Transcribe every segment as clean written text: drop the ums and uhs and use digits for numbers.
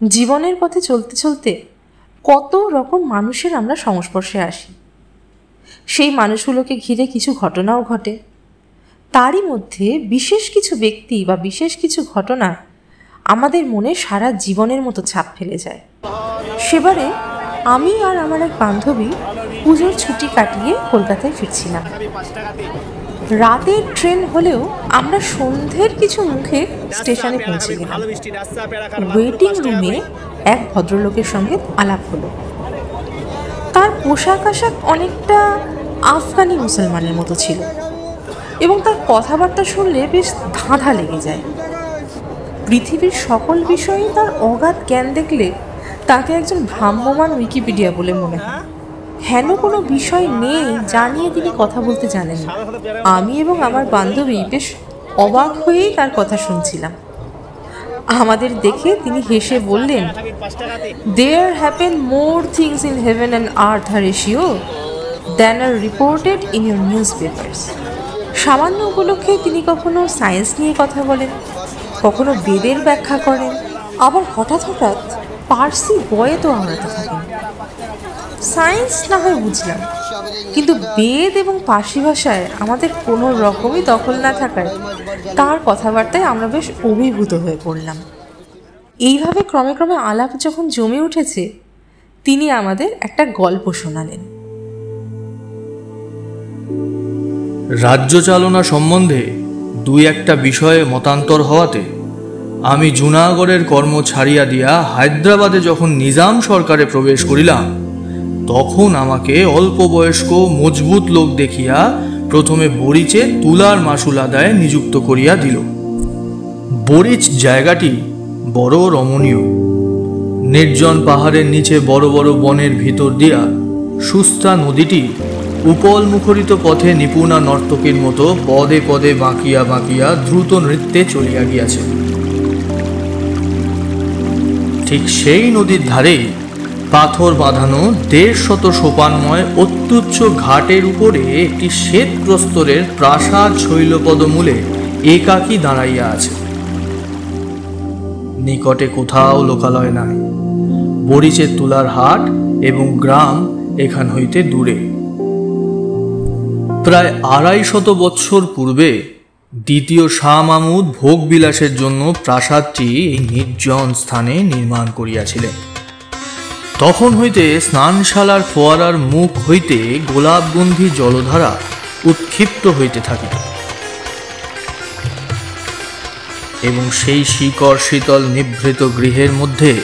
জীবনের পথে চলতে চলতে কত রকম মানুষের আমরা সংস্পর্শে আসি। সেই মানুষগুলোকে ঘিরে কিছু ঘটনাও ঘটে। তারই মধ্যে বিশেষ কিছু ব্যক্তি বা বিশেষ কিছু ঘটনা আমাদের মনে সারা জীবনের মতো ছাপ ফেলে যায়। সেবারে আমি আর আমার এক বান্ধবী পুজোর ছুটি কাটিয়ে কলকাতায় ফিরছিলাম। রাতের ট্রেন হলেও আমরা সন্ধ্যের কিছু মুখে স্টেশনে পৌঁছে গেলাম। ওয়েটিং রুমে এক ভদ্রলোকের সঙ্গে আলাপ হলো। তার পোশাক আশাক অনেকটা আফগানি মুসলমানের মতো ছিল এবং তার কথাবার্তা শুনলে বেশ ধাঁধা লেগে যায়। পৃথিবীর সকল বিষয়ে তার অগাধ জ্ঞান দেখলে তাকে একজন ভ্রাম্যমান উইকিপিডিয়া বলে মনে হয়। হেন কোনো বিষয় নেই যা নিয়ে তিনি কথা বলতে জানেন না। আমি এবং আমার বান্ধবী বেশ অবাক হয়েই তার কথা শুনছিলাম। আমাদের দেখে তিনি হেসে বললেন, "There happen more things in heaven and earth, Horatio, than are reported in your newspapers." সামান্য উপলক্ষে তিনি কখনো সায়েন্স নিয়ে কথা বলেন, কখনো বেদের ব্যাখ্যা করেন, আবার হঠাৎ হঠাৎ পার্সি বয়েতও আওড়াতে থাকেন। সায়েন্স না হয় বুঝলাম, কিন্তু বেদ এবং পার্সি ভাষায় আমাদের কোনো রকমই দখল না থাকায় তার কথাবার্তায় আমরা বেশ অভিভূত হয়ে পড়লাম। এইভাবে ক্রমে ক্রমে আলাপ যখন জমে উঠেছে, তিনি আমাদের একটা গল্প শোনালেন। রাজ্য চালনা সম্বন্ধে দুই একটা বিষয়ে মতান্তর হওয়াতে আমি জুনাগড়ের কর্ম ছাড়িয়া দিয়া হায়দ্রাবাদে যখন নিজাম সরকারে প্রবেশ করিলাম, তখন আমাকে অল্প বয়স্ক মজবুত লোক দেখিয়া প্রথমে বরিচে তুলার মাসুল আদায়ে নিযুক্ত করিয়া দিল। বরিচ জায়গাটি বড় রমণীয়। নির্জন পাহাড়ের নিচে বড় বড় বনের ভিতর দিয়া সুস্থা নদীটি উপল মুখরিত পথে নিপুণা নর্তকীর মতো পদে পদে বাঁকিয়া বাঁকিয়া দ্রুত নৃত্যে চলিয়া গিয়াছে। ঠিক সেই নদীর ধারেই পাথর বাঁধানো 150 সোপানময় অত্যুচ্চ ঘাটের উপরে একটি শ্বেত প্রস্তরের প্রাসাদ শৈলপদমূলে একাকী দাঁড়াইয়া আছে। নিকটে কোথাও লোকালয় নাই। বরিচের তুলার হাট এবং গ্রাম এখান হইতে দূরে। প্রায় 250 বৎসর পূর্বে দ্বিতীয় শাহ মাহমুদ ভোগ বিলাসের জন্য প্রাসাদটি এই নির্জন স্থানে নির্মাণ করিয়াছিলেন। তখন হইতে স্নানশালার ফোয়ারার মুখ হইতে গোলাপগন্ধি জলধারা উৎক্ষিপ্ত হইতে থাকিত এবং সেই শিকড় শীতল নিভৃত গৃহের মধ্যে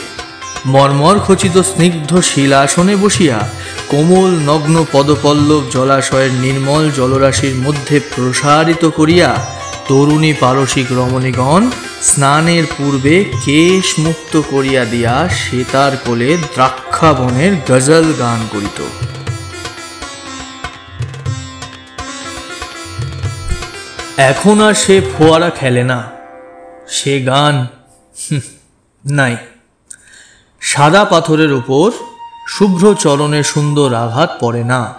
মর্মর খচিত স্নিগ্ধ শিলাসনে বসিয়া কোমল নগ্ন পদপল্লব জলাশয়ের নির্মল জলরাশির মধ্যে প্রসারিত করিয়া তরুণী পারসিক রমণীগণ স্নানের পূর্বে কেশ মুক্ত করিয়া দিয়া সেতার কোলে দ্রাক্ষাবনের গজল গান করিত। এখন আর সে ফোয়ারা খেলে না, সে গান নাই। সাদা পাথরের উপর শুভ্র চরণের সুন্দর আঘাত পড়ে না।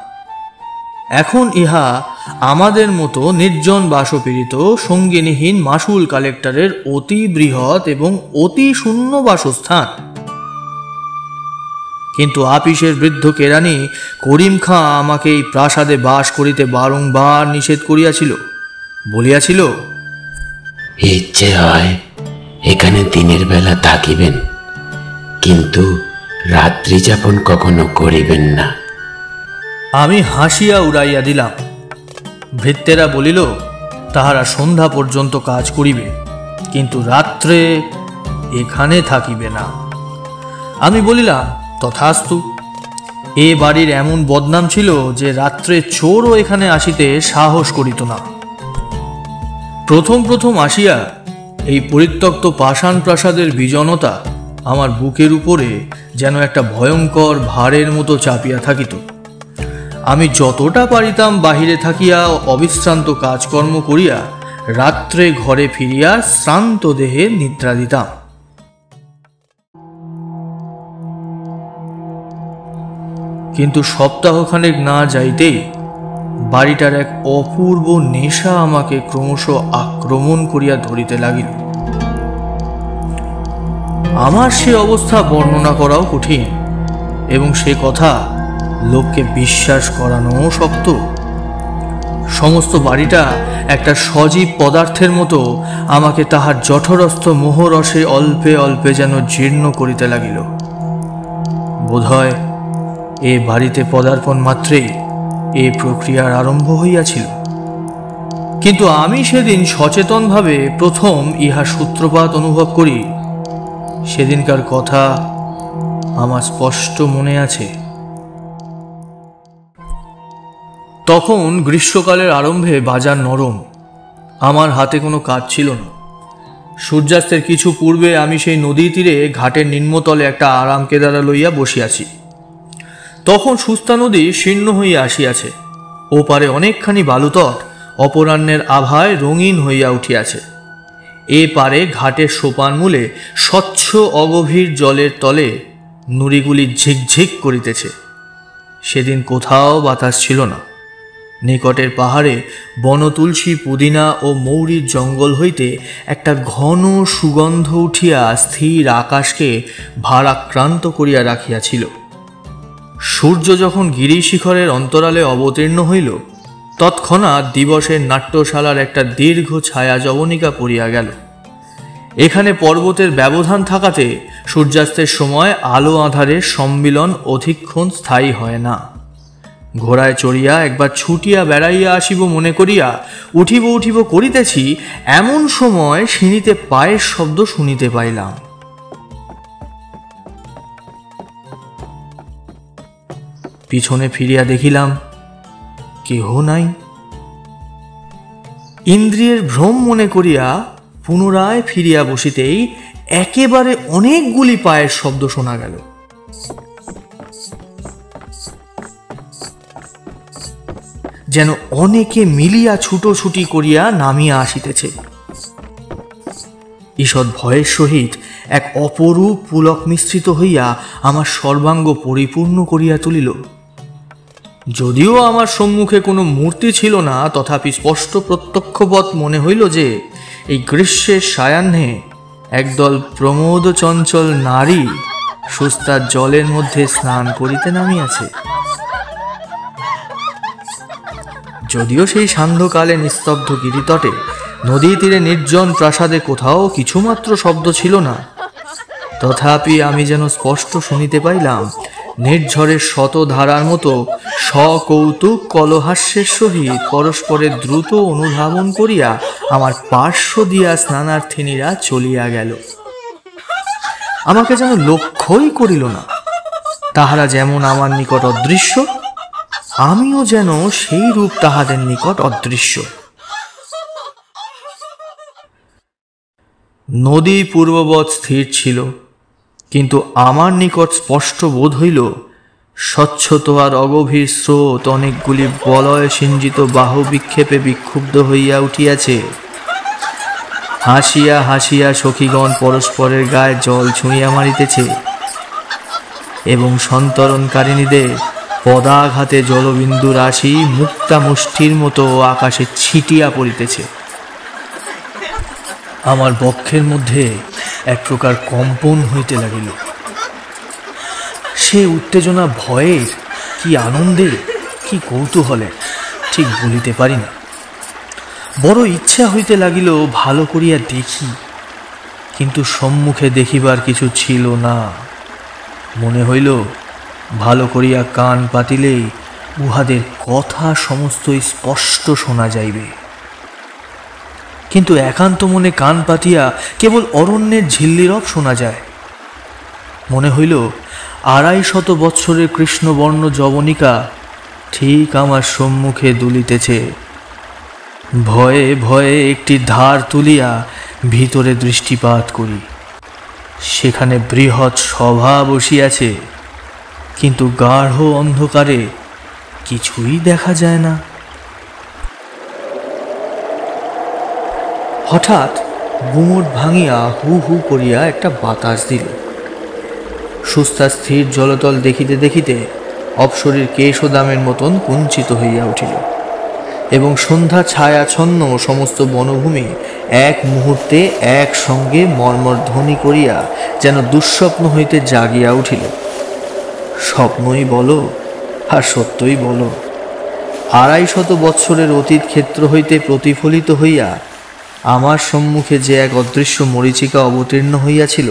এখন ইহা আমাদের মতো নির্জন বাসপীড়িত সঙ্গিনীহীন মাসুল কালেক্টরের অতি বৃহৎ এবং অতি শূন্য বাসস্থান। কিন্তু আপিসের বৃদ্ধ কেরানি করিম খাঁ আমাকে এই প্রাসাদে বাস করিতে বারংবার নিষেধ করিয়াছিল, বলিয়াছিল, ইচ্ছে হয় এখানে দিনের বেলা থাকিবেন, কিন্তু রাত্রি যাপন কখনো করিবেন না। আমি হাসিয়া উড়াইয়া দিলাম। ভৃত্যেরা বলিল, তাহারা সন্ধ্যা পর্যন্ত কাজ করিবে, কিন্তু রাত্রে এখানে থাকিবে না। আমি বলিলাম, তথাস্তু। এ বাড়ির এমন বদনাম ছিল যে রাত্রে চোরও এখানে আসিতে সাহস করিত না। প্রথম প্রথম আসিয়া এই পরিত্যক্ত পাষাণ প্রাসাদের বিজনতা আমার বুকের উপরে যেন একটা ভয়ঙ্কর ভারের মতো চাপিয়া থাকিত। আমি যতটা পারিতাম বাহিরে থাকিয়া অবিশ্রান্ত কাজকর্ম করিয়া রাত্রে ঘরে ফিরিয়া শ্রান্ত দেহে নিদ্রা দিতাম। কিন্তু সপ্তাহখানেক না যাইতেই বাড়িটার এক অপূর্ব নেশা আমাকে ক্রমশ আক্রমণ করিয়া ধরিতে লাগিল। আমার সে অবস্থা বর্ণনা করাও কঠিন, এবং সে কথা লোককে বিশ্বাস করানো শক্ত। সমস্ত বাড়িটা একটা সজীব পদার্থের মতো আমাকে তাহার জঠরস্থ মোহরসে অল্পে অল্পে যেন জীর্ণ করিতে লাগিল। বোধহয় এ বাড়িতে পদার্পণ মাত্রেই এ প্রক্রিয়ার আরম্ভ হইয়াছিল। কিন্তু আমি সেদিন সচেতনভাবে প্রথম ইহা সূত্রপাত অনুভব করি। সেদিনকার কথা আমার স্পষ্ট মনে আছে। তখন গ্রীষ্মকালের আরম্ভে বাজার নরম, আমার হাতে কোনো কাজ ছিল না। সূর্যাস্তের কিছু পূর্বে আমি সেই নদী তীরে ঘাটের নিম্নতলে একটা আরাম কেদারা লইয়া বসিয়াছি। তখন সুস্তা নদী শীর্ণ হইয়া আসিয়াছে, ওপারে অনেকখানি বালুতট অপরাহ্নের আভায় রঙিন হইয়া উঠিয়াছে। এ পারে ঘাটের সোপান মূলে স্বচ্ছ অগভীর জলের তলে নুড়িগুলি ঝিকঝিক করিতেছে। সেদিন কোথাও বাতাস ছিল না। নিকটের পাহাড়ে বনতুলসী, পুদিনা ও মৌরির জঙ্গল হইতে একটা ঘন সুগন্ধ উঠিয়া স্থির আকাশকে ভারাক্রান্ত করিয়া রাখিয়াছিল। সূর্য যখন গিরিশিখরের অন্তরালে অবতীর্ণ হইল, তৎক্ষণাৎ দিবসের নাট্যশালার একটা দীর্ঘ ছায়া জবনিকা পড়িয়া গেল। এখানে পর্বতের ব্যবধান থাকাতে সূর্যাস্তের সময় আলো আঁধারের সম্মিলন অধিকক্ষণ স্থায়ী হয় না। ঘোড়ায় চড়িয়া একবার ছুটিয়া বেড়াইয়া আসিব মনে করিয়া উঠিব করিতেছি, এমন সময় সিঁড়িতে পায়ের শব্দ শুনিতে পাইলাম। পিছনে ফিরিয়া দেখিলাম কেহ নাই। ইন্দ্রিয়ের ভ্রম মনে করিয়া পুনরায় ফিরিয়া বসিতেই একেবারে অনেকগুলি পায়ের শব্দ শোনা গেল। যেন অনেকে মিলিয়া ছুটোছুটি করিয়া নামিয়া আসিতেছে। ঈষৎ ভয়ের সহিত এক অপরূপ পুলক মিশ্রিত হইয়া আমার সর্বাঙ্গ পরিপূর্ণ করিয়া তুলিল। যদিও আমার সম্মুখে কোনো মূর্তি ছিল না, তথাপি স্পষ্ট প্রত্যক্ষবৎ মনে হইল যে এই গ্রীষ্মের সায়াহ্নে একদল প্রমোদ চঞ্চল নারী সুস্তার জলের মধ্যে স্নান করিতে নামিয়াছে। যদিও সেই সান্ধ্যকালে নিস্তব্ধ গিরিতটে নদী তীরে নির্জন প্রাসাদে কোথাও কিছুমাত্র শব্দ ছিল না, তথাপি আমি যেন স্পষ্ট শুনিতে পাইলাম নির্ঝরের শতধারার মতো সকৌতুক কলহাস্যের সহিত পরস্পরের দ্রুত অনুধাবন করিয়া আমার পার্শ্ব দিয়া স্নানার্থিনীরা চলিয়া গেল। আমাকে যেন লক্ষ্যই করিল না। তাহারা যেমন আমার নিকট অদৃশ্য, আমিও যেন সেই রূপ তাহাদের নিকট অদৃশ্য। নদী পূর্ববৎ স্থির ছিল, কিন্তু আমার নিকট স্পষ্ট বোধ হইল স্বচ্ছত আর অগভীর স্রোত অনেকগুলি বলয় সিঞ্জিত বাহু বিক্ষেপে বিক্ষুব্ধ হইয়া উঠিয়াছে। হাসিয়া হাসিয়া সখীগণ পরস্পরের গায়ে জল ছুঁইয়া মারিতেছে, এবং সন্তরণকারিণীদের পদাঘাতে জলবিন্দু রাশি মুক্তা মুষ্টির মতো আকাশে ছিটিয়া পড়িতেছে। আমার বক্ষের মধ্যে এক প্রকার কম্পন হইতে লাগিল। সে উত্তেজনা ভয়ের, কি আনন্দের, কি কৌতূহলে ঠিক বলিতে পারি না। বড় ইচ্ছা হইতে লাগিল ভালো করিয়া দেখি, কিন্তু সম্মুখে দেখিবার কিছু ছিল না। মনে হইল ভালো করিয়া কান পাতিলেই উহাদের কথা সমস্তই স্পষ্ট শোনা যাইবে। কিন্তু একান্ত মনে কান পাতিয়া কেবল অরণ্যের ঝিল্লিরব শোনা যায়। মনে হইল ২৫০ বৎসরের কৃষ্ণবর্ণ যবনিকা ঠিক আমার সম্মুখে দুলিতেছে। ভয়ে ভয়ে একটি ধার তুলিয়া ভিতরে দৃষ্টিপাত করি। সেখানে বৃহৎ সভা বসিয়াছে, কিন্তু গাঢ় অন্ধকারে কিছুই দেখা যায় না। হঠাৎ গুমট ভাঙিয়া হু হু করিয়া একটা বাতাস দিল। সুস্তা স্থির জলতল দেখিতে দেখিতে অপসরীর কেশদামের মতন কুঞ্চিত হইয়া উঠিল, এবং সন্ধ্যা ছায়াচ্ছন্ন সমস্ত বনভূমি এক মুহূর্তে একসঙ্গে মর্মর ধ্বনি করিয়া যেন দুঃস্বপ্ন হইতে জাগিয়া উঠিল। স্বপ্নই বলো আর সত্যই বলো, 250 বৎসরের অতীত ক্ষেত্র হইতে প্রতিফলিত হইয়া আমার সম্মুখে যে এক অদৃশ্য মরীচিকা অবতীর্ণ হইয়াছিল,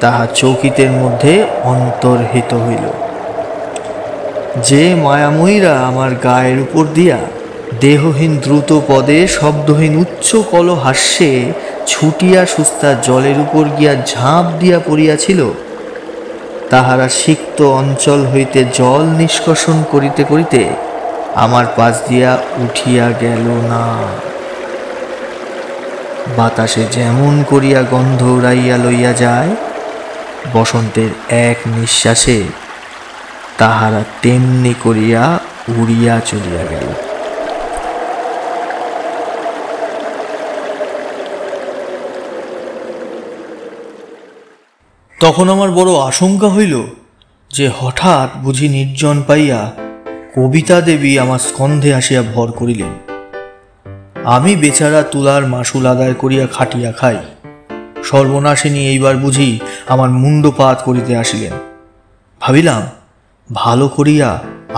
তাহা চৌকিতের মধ্যে অন্তর্হিত হইল। যে মায়াময়ীরা আমার গায়ের উপর দিয়া দেহহীন দ্রুত পদে শব্দহীন উচ্চ কল হাস্যে ছুটিয়া সুস্তা জলের উপর গিয়া ঝাঁপ দিয়া পড়িয়াছিল, তাহারা সিক্ত অঞ্চল হইতে জল নিষ্কাশন করিতে করিতে আমার পাশ দিয়া উঠিয়া গেল না। বাতাসে যেমন করিয়া গন্ধ উড়াইয়া লইয়া যায় বসন্তের এক নিঃশ্বাসে, তাহারা তেমনি করিয়া উড়িয়া চলিয়া গেল। তখন আমার বড় আশঙ্কা হইল যে হঠাৎ বুঝি নির্জন পাইয়া কবিতা দেবী আমার স্কন্ধে আসিয়া ভর করিলেন। আমি বেচারা তুলার মাসুল আদায় করিয়া খাটিয়া খাই, সর্বনাশিনী এইবার বুঝি আমার মুন্ডপাত করিতে আসিলেন। ভাবিলাম ভালো করিয়া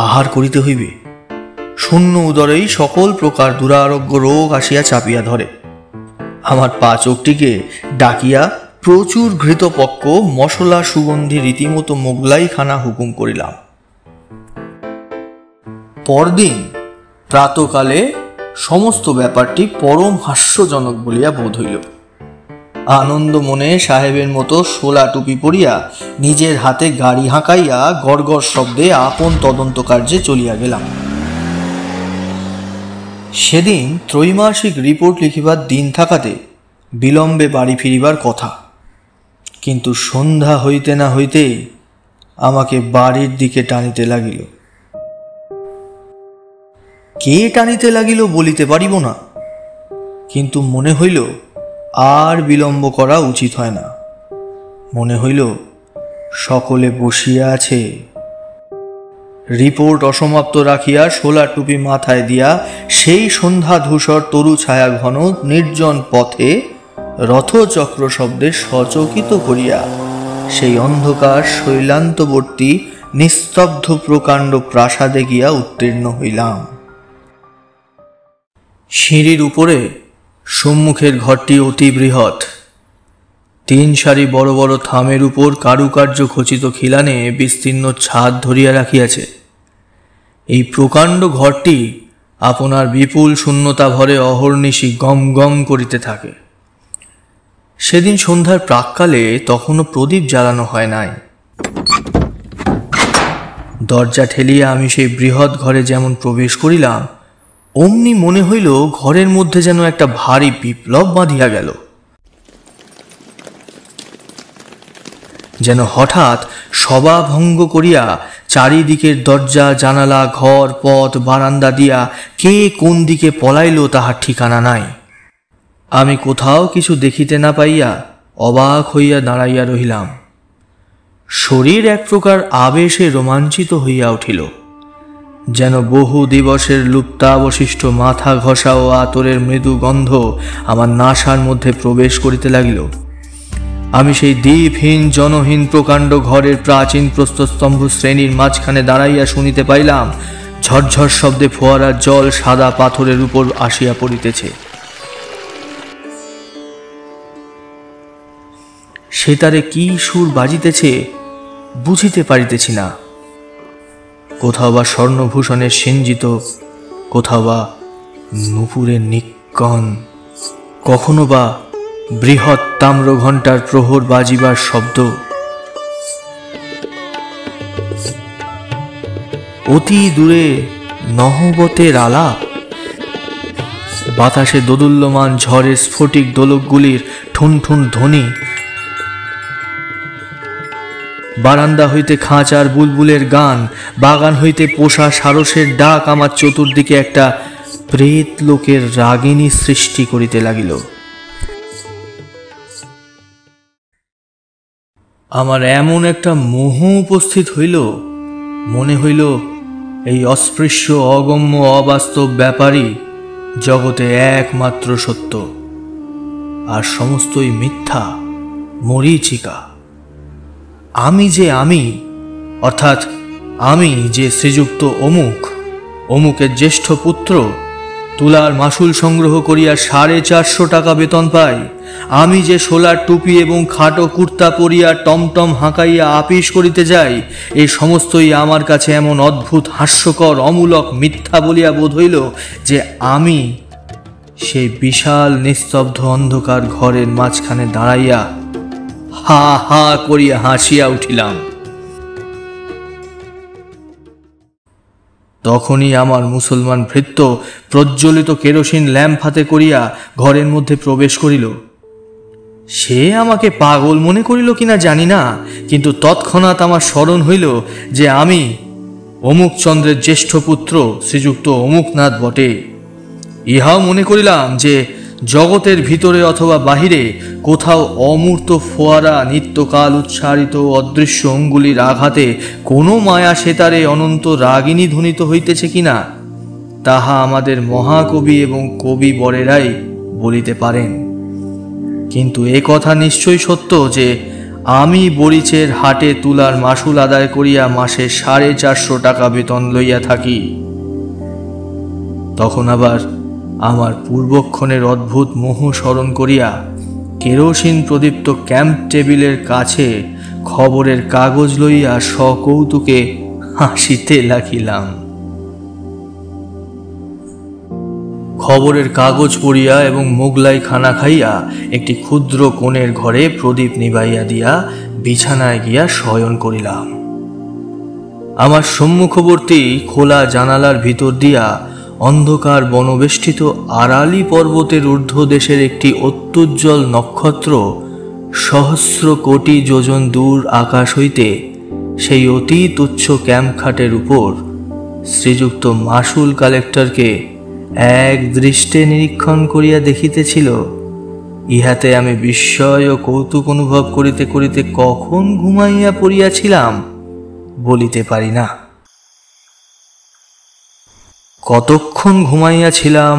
আহার করিতে হইবে, শূন্য উদরেই সকল প্রকার দুরারোগ্য রোগ আসিয়া চাপিয়া ধরে। আমার পাচকটিকে ডাকিয়া প্রচুর ঘৃতপক্ক মশলা সুগন্ধি রীতিমতো মোগলাই খানা হুকুম করিলাম। পরদিন প্রাতকালে সমস্ত ব্যাপারটি পরম হাস্যজনক বলিয়া বোধ হইল। আনন্দ মনে সাহেবের মতো শোলা টুপি পরিয়া নিজের হাতে গাড়ি হাঁকাইয়া গড়গড় শব্দে আপন তদন্ত কার্যে চলিয়া গেলাম। সেদিন ত্রৈমাসিক রিপোর্ট লিখিবার দিন থাকাতে বিলম্বে বাড়ি ফিরিবার কথা, কিন্তু সন্ধ্যা হইতে না হইতেই আমাকে বাড়ির দিকে টানিতে লাগিল। কে টানিতে লাগিল বলিতে পারিব না, কিন্তু মনে হইল আর বিলম্ব করা উচিত হয় না। মনে হইল সকলে বসিয়া আছে। রিপোর্ট অসমাপ্ত রাখিয়া শোলা টুপি মাথায় দিয়া সেই সন্ধ্যা ধূসর তরু ছায়া ঘন নির্জন পথে রথচক্র শব্দে সচকিত করিয়া সেই অন্ধকার শৈলান্তবর্তী নিস্তব্ধ প্রকাণ্ড প্রাসাদে গিয়া উত্তীর্ণ হইলাম। সিঁড়ির উপরে সম্মুখের ঘরটি অতি বৃহৎ। 3 সারি বড় বড় থামের উপর কারুকার্য খচিত খিলানে বিস্তীর্ণ ছাদ ধরিয়া রাখিয়াছে। এই প্রকাণ্ড ঘরটি আপনার বিপুল শূন্যতা ভরে অহর্নিশি গম গম করিতে থাকে। সেদিন সন্ধ্যার প্রাক্কালে তখনও প্রদীপ জ্বালানো হয় নাই। দরজা ঠেলিয়া আমি সেই বৃহৎ ঘরে যেমন প্রবেশ করিলাম, অমনি মনে হইল ঘরের মধ্যে যেন একটা ভারী বিপ্লব বাঁধিয়া গেল। যেন হঠাৎ সভা ভঙ্গ করিয়া চারিদিকের দরজা জানালা ঘর পথ বারান্দা দিয়া কে কোন দিকে পলাইল তাহার ঠিকানা নাই। আমি কোথাও কিছু দেখিতে না পাইয়া অবাক হইয়া দাঁড়াইয়া রহিলাম। শরীর এক প্রকার আবেশে রোমাঞ্চিত হইয়া উঠিল, যেন বহু দিবসের লুপ্তাবশিষ্ট মাথা ঘষা ও আতরের মৃদু গন্ধ আমার নাসার মধ্যে প্রবেশ করিতে লাগিল। আমি সেই দ্বীপহীন জনহীন প্রকাণ্ড ঘরের প্রাচীন প্রস্তরস্তম্ভ শ্রেণীর মাঝখানে দাঁড়াইয়া শুনিতে পাইলাম ঝরঝর শব্দে ফোয়ারার জল সাদা পাথরের উপর আসিয়া পড়িতেছে। সেতারে কি সুর বাজিতেছে বুঝিতে পারিতেছি না। কোথাও বা স্বর্ণভূষণের সিঞ্জিত, কোথাও বা নূপুরের নিক্কণ, কখনো বা বৃহৎ তাম্র ঘণ্টার প্রহর বাজিবার শব্দ। অতি দূরে নহবতের আলাপ, বাতাসে দোদুল্যমান ঝড়ের স্ফটিক দোলকগুলির ঠুন ঠুন ধ্বনি, বারান্দা হইতে খাঁচার বুলবুলের গান, বাগান হইতে পোষা সারসের ডাক আমার চতুর্দিকে একটা প্রেত লোকের রাগিনী সৃষ্টি করিতে লাগিল। আমার এমন একটা মোহ উপস্থিত হইল, মনে হইল এই অস্পৃশ্য অগম্য অবাস্তব ব্যাপারই জগতে একমাত্র সত্য, আর সমস্তই মিথ্যা, মরীচিকা। আমি যে আমি, অর্থাৎ আমি যে শ্রীযুক্ত অমুকের জ্যেষ্ঠ পুত্র, তুলার মাসুল সংগ্রহ করিয়া 450 টাকা বেতন পাই, আমি যে সোলার টুপি এবং খাটো কুর্তা পরিয়া টমটম হাঁকাইয়া আপিস করিতে যাই, এই সমস্তই আমার কাছে এমন অদ্ভুত হাস্যকর অমূলক মিথ্যা বলিয়া বোধ হইল যে আমি সেই বিশাল নিস্তব্ধ অন্ধকার ঘরের মাঝখানে দাঁড়াইয়া হা হা করিয়া হাসিয়া উঠিলাম। তখনই আমার মুসলমান ভৃত্য প্রজ্বলিত কেরোসিন ল্যাম্প হাতে করিয়া ঘরের মধ্যে প্রবেশ করিল। সে আমাকে পাগল মনে করিল কিনা জানি না, কিন্তু তৎক্ষণাৎ আমার স্মরণ হইল যে আমি অমুকচন্দ্রের জ্যেষ্ঠ পুত্র শ্রীযুক্ত অমুকনাথ বটে। ইহাও মনে করিলাম যে জগতের ভিতরে অথবা বাহিরে কোথাও অমূর্ত ফোয়ারা নিত্যকাল উচ্চারিত অদৃশ্য অঙ্গুলির আঘাতে কোনো মায়া সেতারে অনন্ত রাগিনী ধ্বনিত হইতেছে কিনা, তাহা আমাদের মহাকবি এবং কবি বরেরাই বলিতে পারেন। কিন্তু এ কথা নিশ্চয়ই সত্য যে আমি বরিচের হাটে তুলার মাসুল আদায় করিয়া মাসে 450 টাকা বেতন লইয়া থাকি। তখন আবার আমার পূর্বক্ষণের অদ্ভুত মোহ স্মরণ করিয়া কেরোসিন প্রদীপ্ত ক্যাম্প টেবিলের কাছে খবরের কাগজ লইয়া সকৌতুকে হাসিতে লাগিলাম। খবরের কাগজ পড়িয়া এবং মোগলাই খানা খাইয়া একটি ক্ষুদ্র কোণের ঘরে প্রদীপ নিবাইয়া দিয়া বিছানায় গিয়া শয়ন করিলাম। আমার সম্মুখবর্তী খোলা জানালার ভিতর দিয়া অন্ধকার বনবেষ্টিত আড়ালি পর্বতের ঊর্ধ্বদেশের একটি অত্যুজ্জ্বল নক্ষত্র সহস্র কোটি যোজন দূর আকাশ হইতে সেই অতি তুচ্ছ ক্যাম্পখাটের উপর শ্রীযুক্ত মাসুল কালেক্টরকে এক দৃষ্টে নিরীক্ষণ করিয়া দেখিতেছিল। ইহাতে আমি বিস্ময় ও কৌতুক অনুভব করিতে করিতে কখন ঘুমাইয়া পড়িয়াছিলাম বলিতে পারি না। কতক্ষণ ঘুমাইয়াছিলাম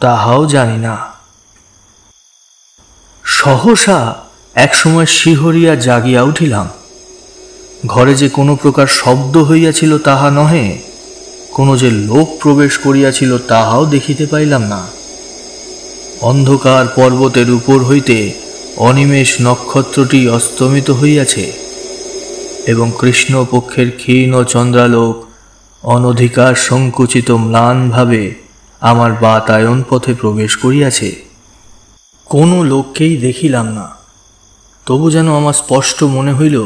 তাহাও জানি না। সহসা একসময় শিহরিয়া জাগিয়া উঠিলাম। ঘরে যে কোনো প্রকার শব্দ হইয়াছিল তাহা নহে, কোনো যে লোক প্রবেশ করিয়াছিল তাহাও দেখিতে পাইলাম না। অন্ধকার পর্বতের উপর হইতে অনিমেষ নক্ষত্রটি অস্তমিত হইয়াছে এবং কৃষ্ণপক্ষের ক্ষীণ চন্দ্রালোক অনধিকার সংকুচিত ম্লানভাবে আমার বাতায়ন পথে প্রবেশ করিয়াছে। কোনো লোককেই দেখিলাম না, তবু যেন আমার স্পষ্ট মনে হইল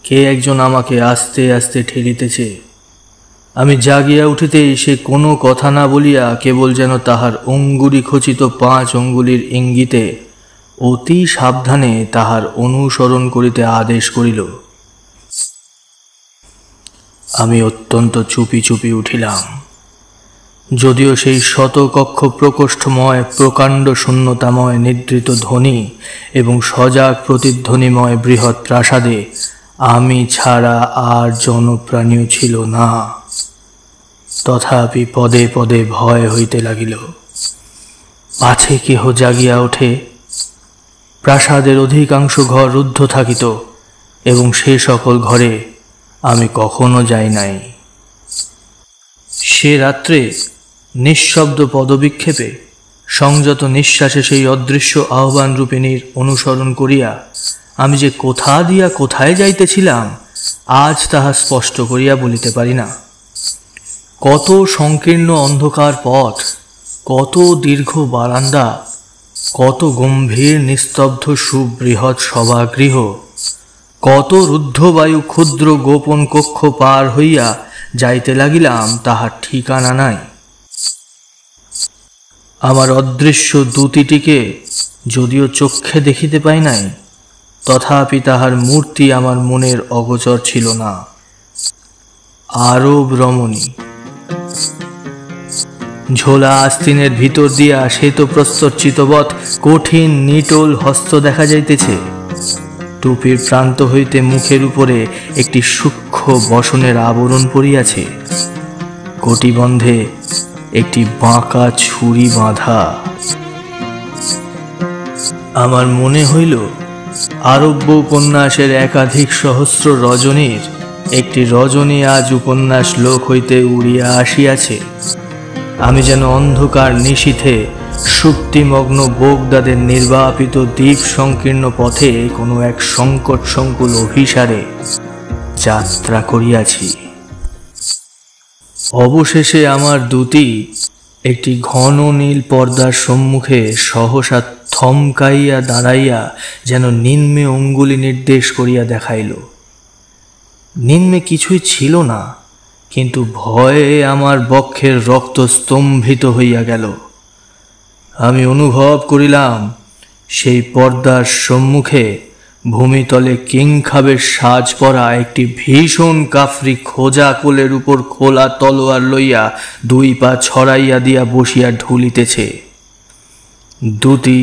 কে একজন আমাকে আস্তে আস্তে ঠেলিতেছে। আমি জাগিয়া উঠিতেই সে কোনো কথা না বলিয়া কেবল যেন তাহার অঙ্গুলি খচিত 5 অঙ্গুলির ইঙ্গিতে অতি সাবধানে তাহার অনুসরণ করিতে আদেশ করিল। আমি অত্যন্ত চুপি চুপি উঠিলাম, যদিও সেই শতকক্ষ প্রকোষ্ঠময় প্রকাণ্ড শূন্যতাময় নিদ্রিত ধ্বনি এবং সজাগ প্রতিধ্বনিময় বৃহৎ প্রাসাদে আমি ছাড়া আর জনপ্রাণীও ছিল না। তথাপি পদে পদে ভয় হইতে লাগিল, পাছে কেহ জাগিয়া ওঠে। প্রাসাদের অধিকাংশ ঘর রুদ্ধ থাকিত এবং সে সকল ঘরে আমি কখনো যাই নাই। সে রাত্রে নিঃশব্দ পদবিক্ষেপে সংযত নিঃশ্বাসে সেই অদৃশ্য আহ্বান রূপিণীর অনুসরণ করিয়া আমি যে কোথা দিয়া কোথায় যাইতেছিলাম আজ তাহা স্পষ্ট করিয়া বলিতে পারি না। কত সংকীর্ণ অন্ধকার পথ, কত দীর্ঘ বারান্দা, কত গম্ভীর নিস্তব্ধ সুবৃহৎ সভাগৃহ, কত রুদ্ধবায়ু ক্ষুদ্র গোপন কক্ষ পার হইয়া যাইতে লাগিলাম তাহার ঠিকানা নাই। আমার অদৃশ্য দূতিটিকে যদিও চক্ষে দেখিতে পাই নাই, তথাপি তাহার মূর্তি আমার মনের অগোচর ছিল না। আরব রমণী, ঝোলা আস্তিনের ভিতর দিয়া শ্বেত প্রস্তর চিতবৎ কঠিন নিটোল হস্ত দেখা যাইতেছে। টুপির প্রান্ত হইতে মুখের উপরে একটি সূক্ষ্ম বসনের আবরণ পড়িয়াছে, কটিবন্ধে একটি বাঁকা ছুরি বাঁধা। আমার মনে হইল আরব্য উপন্যাসের একাধিক সহস্র রজনীর একটি রজনী আজ উপন্যাস লোক হইতে উড়িয়া আসিয়াছে। আমি যেন অন্ধকার নিশীথে সুপ্তিমগ্ন বোগদাদের নির্বাপিত দ্বীপ সংকীর্ণ পথে কোনো এক সংকট সংকুল অভিসারে যাত্রা করিয়াছি। অবশেষে আমার দুটি একটি ঘন নীল পর্দার সম্মুখে সহসা থমকাইয়া দাঁড়াইয়া যেন নিম্নে অঙ্গুলি নির্দেশ করিয়া দেখাইল। নিম্নে কিছুই ছিল না, কিন্তু ভয়ে আমার বক্ষের রক্ত স্তম্ভিত হইয়া গেল। আমি অনুভব করিলাম সেই পর্দার সম্মুখে ভূমিতলে কিংখাবের সাজ পরা একটি ভীষণ কাফরি খোঁজা কোলের উপর খোলা তলোয়ার লইয়া দুই পা ছড়াইয়া দিয়া বসিয়া ঢুলিতেছে। দুটি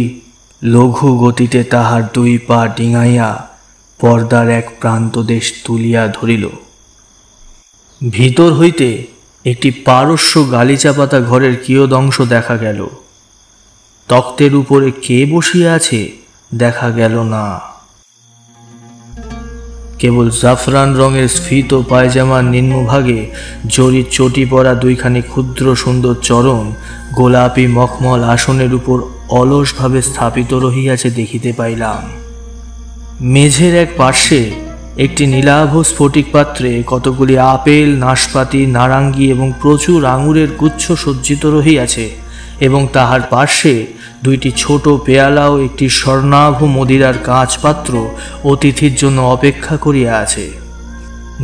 লঘু গতিতে তাহার দুই পা ডিঙাইয়া পর্দার এক প্রান্তদেশ তুলিয়া ধরিল। ভিতর হইতে একটি পারস্য গালিচা পাতা ঘরের কিয়দংশ দেখা গেল। তক্তের উপরে কে বসিয়া আছে দেখা গেল না। কেবল জাফরান রঙের স্ফীত পায়জামার নিম্নভাগে জরি চটি পরা দুইখানি ক্ষুদ্র সুন্দর চরণ গোলাপি মখমল আসনের উপর অলসভাবে স্থাপিত রহিয়াছে দেখিতে পাইলাম। মেঝের এক পার্শ্বে একটি নীলাভ স্ফটিক পাত্রে কতগুলি আপেল, নাশপাতি, নারাঙ্গি এবং প্রচুর আঙুরের গুচ্ছ সজ্জিত রহিয়াছে এবং তাহার পার্শ্বে দুইটি ছোট পেয়ালা ও একটি স্বর্ণাভ মদিরার কাঁচ পাত্র অতিথির জন্য অপেক্ষা করিয়া আছে।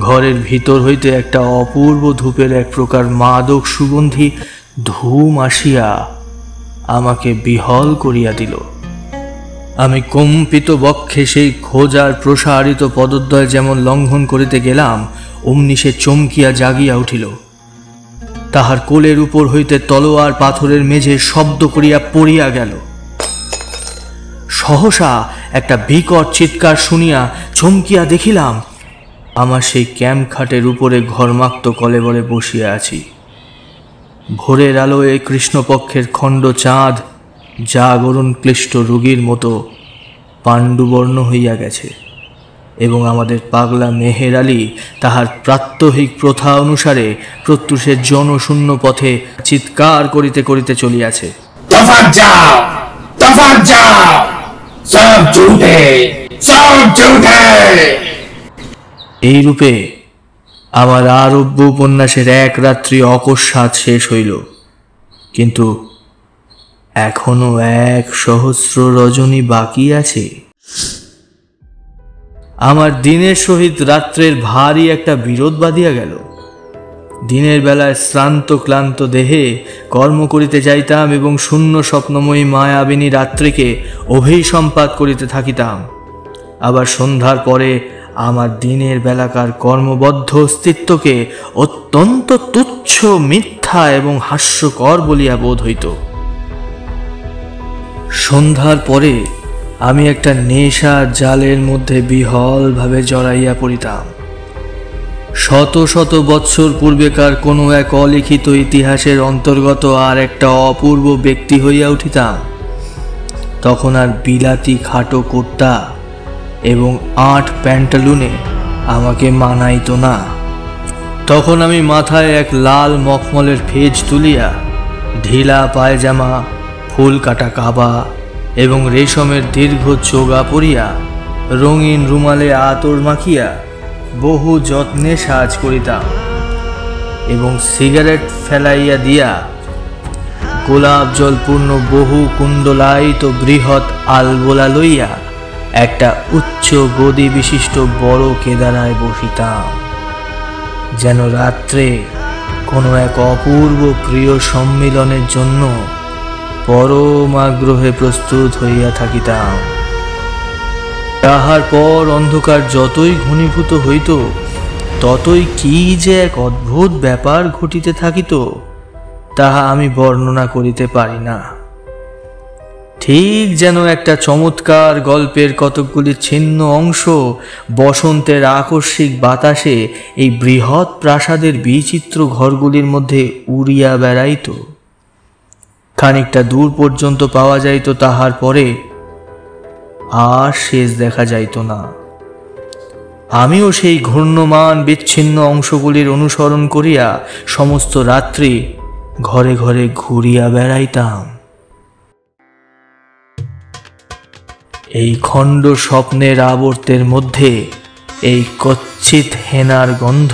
ঘরের ভিতর হইতে একটা অপূর্ব ধূপের এক প্রকার মাদক সুগন্ধি ধূম আসিয়া আমাকে বিহল করিয়া দিল। আমি কম্পিত বক্ষে সেই খোঁজার প্রসারিত পদদ্বয় যেমন লঙ্ঘন করিতে গেলাম, অমনি সে চমকিয়া জাগিয়া উঠিল। তাহার কোলের উপর হইতে তলোয়ার পাথরের মেঝে শব্দ করিয়া পড়িয়া গেল। সহসা একটা বিকট চিৎকার শুনিয়া চমকিয়া দেখিলাম আমার সেই ক্যাম্প খাটের উপরে ঘর্মাক্ত কলেবরে বসিয়া আছি। ভোরের আলোয় কৃষ্ণপক্ষের খণ্ড চাঁদ জাগরণ ক্লিষ্ট রোগীর মতো পাণ্ডুবর্ণ হইয়া গেছে এবং আমাদের পাগলা মেহের আলী তাহার প্রাত্যহিক প্রথা অনুসারে প্রত্যুষের জনশূন্য পথে চিৎকার করিতে করিতে চলিয়াছে, তফাৎ যাও, তফাৎ যাও, সব ঝুঠে, সব ঝুঠে। এইরূপে আমার আরব্য উপন্যাসের এক রাত্রি অকস্মাৎ শেষ হইল। কিন্তু এখনো 1,000 রজনী বাকি আছে। আমার দিনের সহিত রাত্রের ভারী একটা বিরোধ বাঁধিয়া গেল। দিনের বেলায় শ্রান্ত ক্লান্ত দেহে কর্ম করিতে যাইতাম এবং শূন্য স্বপ্নময়ী মায়াবিনী রাত্রিকে অভিসম্পাত করিতে থাকিতাম। আবার সন্ধ্যার পরে আমার দিনের বেলাকার কর্মবদ্ধ অস্তিত্বকে অত্যন্ত তুচ্ছ, মিথ্যা এবং হাস্যকর বলিয়া বোধ হইত। সন্ধ্যার পরে আমি একটা নেশার জালের মধ্যে বিহলভাবে জড়াইয়া পড়িতাম। শত শত বৎসর পূর্বেকার কোনো এক অলিখিত ইতিহাসের অন্তর্গত আর একটা অপূর্ব ব্যক্তি হইয়া উঠিতাম। তখন আর বিলাতি খাটো কুর্তা এবং 8 প্যান্টালুনে আমাকে মানাইত না। তখন আমি মাথায় এক লাল মখমলের ফেজ তুলিয়া, ঢিলা পায়জামা, ফুল কাটা কাবা এবং রেশমের দীর্ঘ চোগা পরিয়া, রঙিন রুমালে আতর মাখিয়া বহু যত্নে সাজ করিতাম এবং সিগারেট ফেলাইয়া দিয়া গোলাপ জলপূর্ণ বহু কুণ্ডলায়িত বৃহৎ আলবোলা লইয়া একটা উচ্চ গদি বিশিষ্ট বড় কেদারায় বসিতাম, যেন রাত্রে কোনো এক অপূর্ব প্রিয় সম্মিলনের জন্য পরম আগ্রহে প্রস্তুত হইয়া থাকিতাম। তাহার পর অন্ধকার যতই ঘনীভূত হইত, ততই কি যে এক অদ্ভুত ব্যাপার ঘটিতে থাকিত, তাহা আমি বর্ণনা করিতে পারি না। ঠিক যেন একটা চমৎকার গল্পের কতকগুলি ছিন্ন অংশ বসন্তের আকস্মিক বাতাসে এই বৃহৎ প্রাসাদের বিচিত্র ঘরগুলির মধ্যে উড়িয়া বেড়াইত। খানিকটা দূর পর্যন্ত পাওয়া যাইত, তাহার পরে আর শেষ দেখা যাইত না। আমিও সেই ঘূর্ণমান বিচ্ছিন্ন অংশগুলির অনুসরণ করিয়া সমস্ত রাত্রি ঘরে ঘরে ঘুরিয়া বেড়াইতাম। এই খণ্ড স্বপ্নের আবর্তের মধ্যে এই কচ্ছিত হেনার গন্ধ,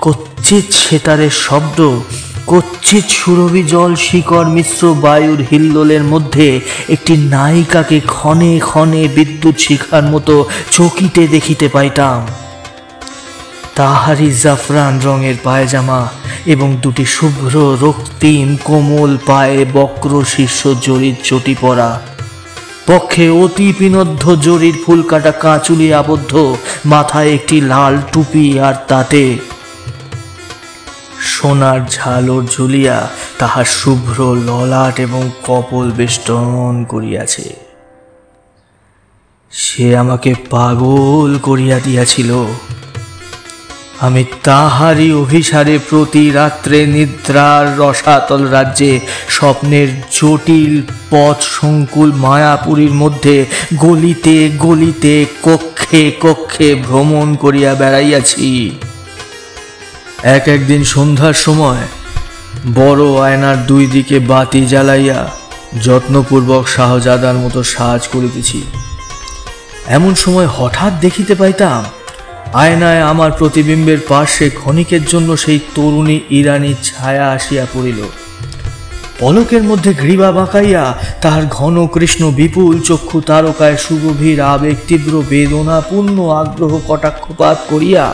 কচ্ছিত সেতারের শব্দ, কচ্ছিত সুরভি জল শিকড় মিশ্র বায়ুর হিল্লোলের মধ্যে একটি নায়িকাকে ক্ষণে ক্ষণে বিদ্যুৎ শিখার মতো চকিতে দেখিতে পাইতাম। তাহারই জাফরান রঙের পায়জামা এবং দুটি শুভ্র রক্তিম কোমল পায়ে বক্র শীর্ষ জরির চটি পরা, পক্ষে অতি পিনদ্ধ জরির ফুলকাটা কাঁচুলি আবদ্ধ, মাথায় একটি লাল টুপি, আর তাতে সোনার ঝালর ঝুলিয়া তাহার শুভ্র ললাট এবং কপল বেষ্টন করিয়াছে। সে আমাকে পাগল করিয়া দিয়াছিল। আমি তাহারই অভিসারে প্রতি রাত্রে নিদ্রার রসাতল রাজ্যে স্বপ্নের জটিল পথ সংকুল মায়াপুরীর মধ্যে গলিতে গলিতে কক্ষে কক্ষে ভ্রমণ করিয়া বেড়াইয়াছি। একদিন সন্ধ্যার সময় বড় আয়নার দুই দিকে বাতি জ্বালাইয়া যত্নপূর্বক শাহজাদার মতো সাজ করিতেছি। এমন সময় হঠাৎ দেখিতে পাইতাম আয়নায় আমার প্রতিবিম্বের পাশে ক্ষণিকের জন্য সেই তরুণী ইরানী ছায়া আসিয়া পড়িল। পলকের মধ্যে গ্রীবা বাঁকাইয়া তাহার ঘন কৃষ্ণ বিপুল চক্ষু তারকায় সুগভীর আবেগ তীব্র বেদনাপূর্ণ আগ্রহ কটাক্ষপাত করিয়া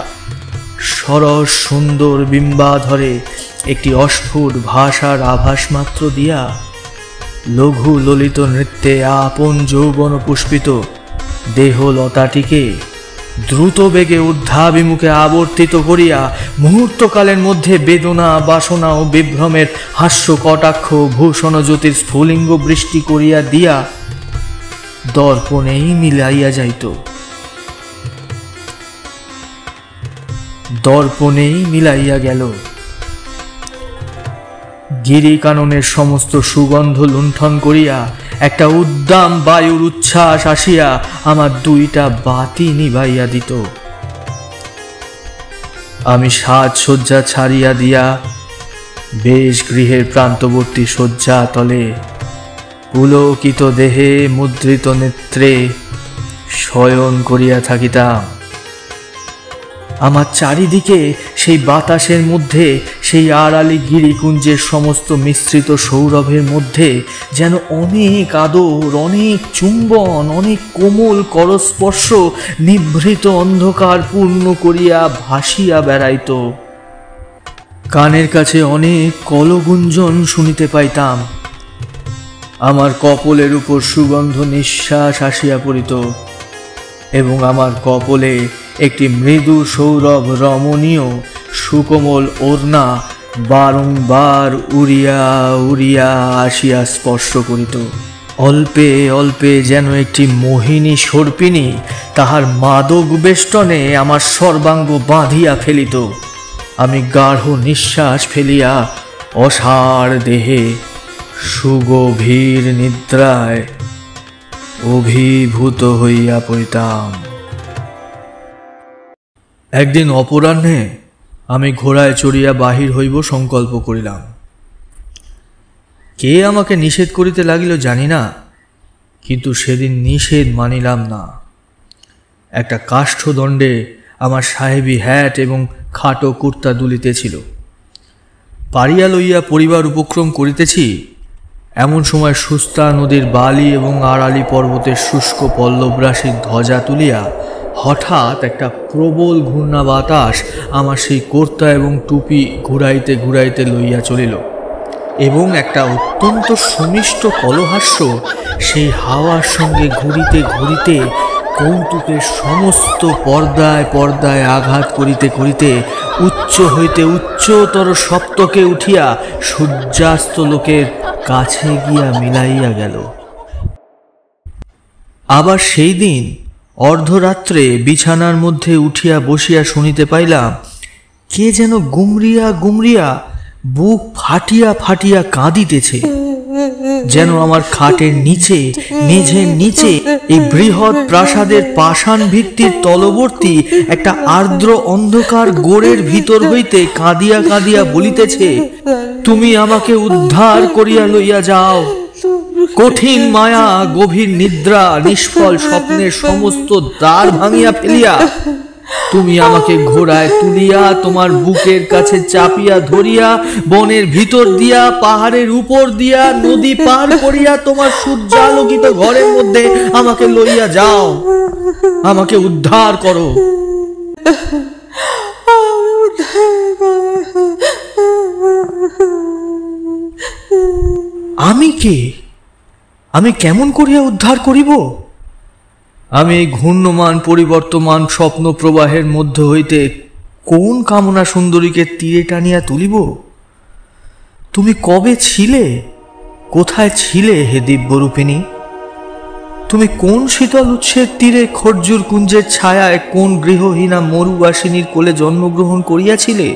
সরস সুন্দর বিম্বাধরে একটি অস্ফুট ভাষার আভাস মাত্র দিয়া লঘু ললিত নৃত্যে আপন যৌবন পুষ্পিত দেহলতাটিকে দ্রুত বেগে ঊর্ধ্বাভিমুখে আবর্তিত করিয়া মুহূর্তকালের মধ্যে বেদনা বাসনা ও বিভ্রমের হাস্য কটাক্ষ ভূষণ জ্যোতির স্ফুলিঙ্গ বৃষ্টি করিয়া দিয়া দর্পণেই মিলাইয়া যাইত। দর্পণেই মিলাইয়া গেল। গিরিকাননের সমস্ত সুগন্ধ লুণ্ঠন করিয়া একটা উদ্দাম বায়ুর উচ্ছ্বাস আসিয়া আমার দুইটা বাতি নিভাইয়া দিত। আমি সাজসজ্জা ছাড়িয়া দিয়া বেশ গৃহের প্রান্তবর্তী শয্যা তলে পুলকিত দেহে মুদ্রিত নেত্রে শয়ন করিয়া থাকিতাম। আমার চারিদিকে সেই বাতাসের মধ্যে, সেই আড়ালি গিরিকুঞ্জের সমস্ত মিশ্রিত সৌরভের মধ্যে যেন অনেক আদর, অনেক চুম্বন, অনেক কোমল করস্পর্শ নিভৃত অন্ধকার পূর্ণ করিয়া ভাসিয়া বেড়াইত। কানের কাছে অনেক কলগুঞ্জন শুনিতে পাইতাম। আমার কপলের উপর সুগন্ধ নিঃশ্বাস আসিয়া পড়িত এবং আমার কপলে একটি মৃদু সৌরভ রমণীয় সুকোমল ওড়না বারংবার উড়িয়া উড়িয়া আসিয়া স্পর্শ করিত। অল্পে অল্পে যেন একটি মোহিনী সর্পিণী তাহার মাদক বেষ্টনে আমার সর্বাঙ্গ বাঁধিয়া ফেলিত। আমি গাঢ় নিঃশ্বাস ফেলিয়া অসাড় দেহে সুগভীর নিদ্রায় অভিভূত হইয়া পড়িতাম। একদিন অপরাহ্নে আমি ঘোড়ায় চড়িয়া বাহির হইব সংকল্প করিলাম। কে আমাকে নিষেধ করিতে লাগিল জানি না, কিন্তু সেদিন নিষেধ মানিলাম না। একটা কাষ্ঠদণ্ডে আমার সাহেবী হ্যাট এবং খাটো কুর্তা দুলিতেছিল। পাড়িয়া লইয়া পরিবার উপক্রম করিতেছি, এমন সময় সুস্তা নদীর বালি এবং আড়ালি পর্বতের শুষ্ক পল্লবরাশির ধ্বজা তুলিয়া হঠাৎ একটা প্রবল ঘূর্ণা বাতাস আমার সেই কর্তা এবং টুপি ঘুরাইতে ঘুরাইতে লইয়া চলিল, এবং একটা অত্যন্ত সুমিষ্ট কলহাস্য সেই হাওয়ার সঙ্গে ঘুরিতে ঘুরিতে কৌতুকের সমস্ত পর্দায় পর্দায় আঘাত করিতে করিতে উচ্চ হইতে উচ্চতর সপ্তকে উঠিয়া সূর্যাস্ত লোকের কাছে গিয়া মিলাইয়া গেল। আবার সেই দিন অর্ধরাত্রে বিছানার মধ্যে উঠিয়া বসিয়া শুনিতে পাইলাম কে যেন গুমরিয়া গুমরিয়া বুক ফাটিয়া ফাটিয়া কাঁদিতেছে, যেন আমার খাটের নিচে, মেঝের নিচে, এই বৃহৎ প্রাসাদের পাষাণ ভিত্তির তলবর্তী একটা আর্দ্র অন্ধকার গোড়ের ভিতর হইতে কাঁদিয়া কাঁদিয়া বলিতেছে, তুমি আমাকে উদ্ধার করিয়া লইয়া যাও। কঠিন মায়া, গভীর নিদ্রা, নিষ্ফল স্বপ্নের সমস্ত দ্বার ভাঙিয়া ফেলিয়া তুমি আমাকে ঘোড়ায় তুলিয়া তোমার বুকের কাছে চাপিয়া ধরিয়া বনের ভিতর দিয়া, পাহাড়ের উপর দিয়া, নদী পার করিয়া তোমার সূর্যালোকিত ঘরের মধ্যে আমাকে লইয়া যাও। আমাকে উদ্ধার করো। আমি কে? আমি কেমন করিয়া উদ্ধার করিব? আমি এই ঘূর্ণমান পরিবর্তমান স্বপ্ন প্রবাহের মধ্য হইতে কোন কামনা সুন্দরীকে তীরে টানিয়া তুলিব? তুমি কবে ছিলে, কোথায় ছিলে হে দিব্যরূপিণী? তুমি কোন শীতল উৎসের তীরে খর্জুর কুঞ্জের ছায়ায় কোন গৃহহীনা মরুবাসিনীর কোলে জন্মগ্রহণ করিয়াছিলে?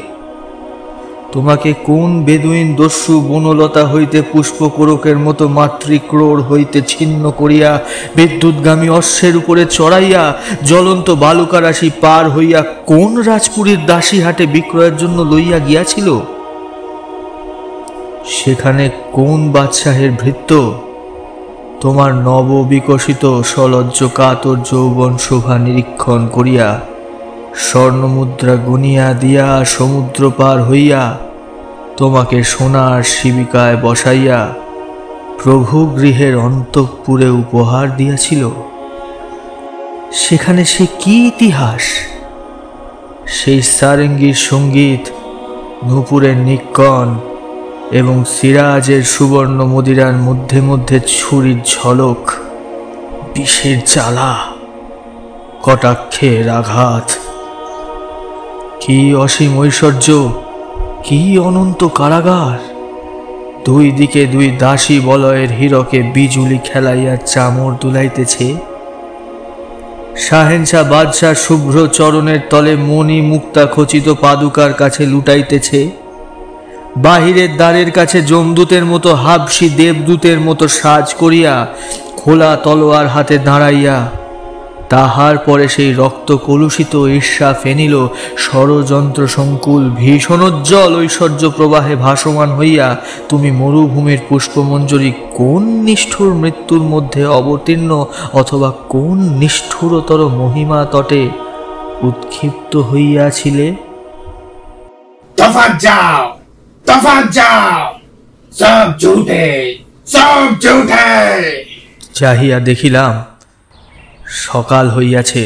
তোমাকে কোন বেদুইন দস্যু বনলতা হইতে পুষ্পকোরকের মতো মাতৃক্রোড় হইতে ছিন্ন করিয়া বিদ্যুৎগামী অশ্বের উপরে চড়াইয়া জ্বলন্ত বালুকারাশি পার হইয়া কোন রাজপুরীর দাসী হাটে বিক্রয়ের জন্য লইয়া গিয়াছিল? সেখানে কোন বাদশাহের ভৃত্য তোমার নববিকশিত সলজ্জ কাতর যৌবন শোভা নিরীক্ষণ করিয়া স্বর্ণমুদ্রা গুনিয়া দিয়া সমুদ্র পার হইয়া তোমাকে সোনার শিবিকায় বসাইয়া প্রভু গৃহের অন্তঃপুরে উপহার দিয়াছিল? সেখানে সে কি ইতিহাস? সেই সারেঙ্গীর সঙ্গীত, নূপুরের নিক্কণ এবং সিরাজের সুবর্ণ মদিরার মধ্যে মধ্যে ছুরির ঝলক, বিষের জ্বালা, কটাক্ষের আঘাত, কি অসীম ঐশ্বর্য, কি অনন্ত কারাগার! দুই দিকে দুই দাসী বলয়ের হীরকে বিজুলি খেলাইয়া চামর দুলাইতেছে। শাহেনশাহ বাদশাহ শুভ্র চরণের তলে মণি মুক্তা খচিত পাদুকার কাছে লুটাইতেছে। বাহিরের দ্বারের কাছে যমদূতের মতো হাবসি দেবদূতের মতো সাজ করিয়া খোলা তলোয়ার হাতে দাঁড়াইয়া তাহার পরে সেই রক্ত কলুষিত ঈর্ষা ফেনিল ষড়যন্ত্র সংকুল ভীষণোজ্জ্বল ঐশ্বর্য প্রবাহে ভাসমান হইয়া তুমি মরুভূমির পুষ্পমঞ্জরি কোন নিষ্ঠুর মৃত্যুর মধ্যে অবতীর্ণ অথবা কোন নিষ্ঠুরতর মহিমা তটে উৎক্ষিপ্ত হইয়াছিলে? তফাৎ যাও, তফাৎ যাও, সব ঝুঠে, সব ঝুঠে। চাহিয়া দেখিলাম সকাল হইয়াছে।